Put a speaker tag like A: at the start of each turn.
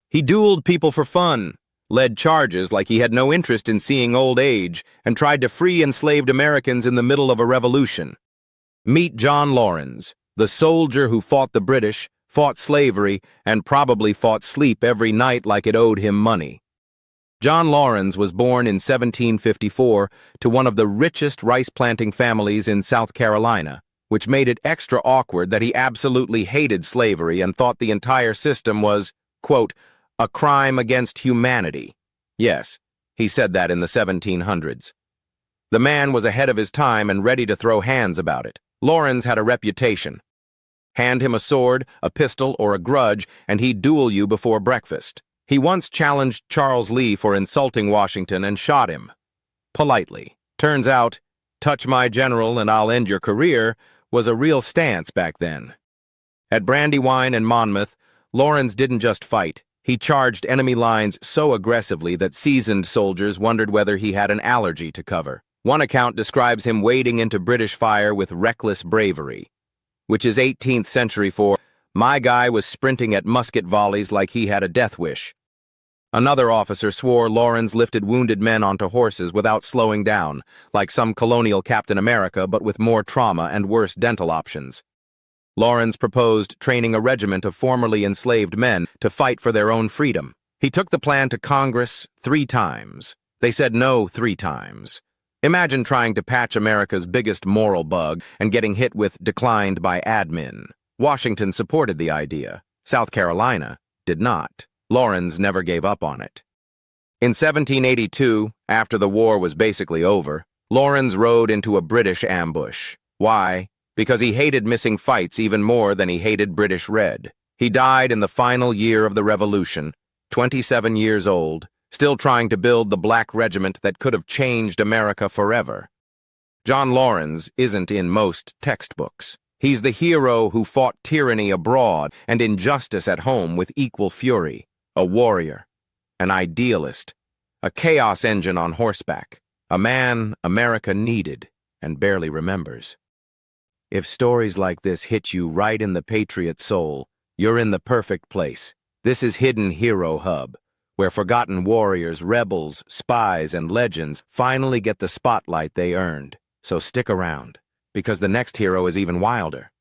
A: He dueled people for fun, led charges like he had no interest in seeing old age, and tried to free enslaved Americans in the middle of a revolution. Meet John Laurens, the soldier who fought the British, fought slavery, and probably fought sleep every night like it owed him money. John Laurens was born in 1754 to one of the richest rice-planting families in South Carolina, which made it extra awkward that he absolutely hated slavery and thought the entire system was, quote, a crime against humanity. Yes, he said that in the 1700s. The man was ahead of his time and ready to throw hands about it. Laurens had a reputation. Hand him a sword, a pistol, or a grudge, and he'd duel you before breakfast. He once challenged Charles Lee for insulting Washington and shot him. Politely. Turns out, touch my general and I'll end your career was a real stance back then. At Brandywine and Monmouth, Laurens didn't just fight. He charged enemy lines so aggressively that seasoned soldiers wondered whether he had an allergy to cover. One account describes him wading into British fire with reckless bravery, which is 18th century for, my guy was sprinting at musket volleys like he had a death wish. Another officer swore Laurens lifted wounded men onto horses without slowing down, like some colonial Captain America but with more trauma and worse dental options. Laurens proposed training a regiment of formerly enslaved men to fight for their own freedom. He took the plan to Congress 3 times. They said no 3 times. Imagine trying to patch America's biggest moral bug and getting hit with declined by admin. Washington supported the idea. South Carolina did not. Laurens never gave up on it. In 1782, after the war was basically over, Laurens rode into a British ambush. Why? Because he hated missing fights even more than he hated British Red. He died in the final year of the Revolution, 27 years old, still trying to build the black regiment that could have changed America forever. John Laurens isn't in most textbooks. He's the hero who fought tyranny abroad and injustice at home with equal fury, a warrior, an idealist, a chaos engine on horseback, a man America needed and barely remembers. If stories like this hit you right in the patriot soul, you're in the perfect place. This is HiddenHeroHub, where forgotten warriors, rebels, spies, and legends finally get the spotlight they earned. So stick around, because the next hero is even wilder.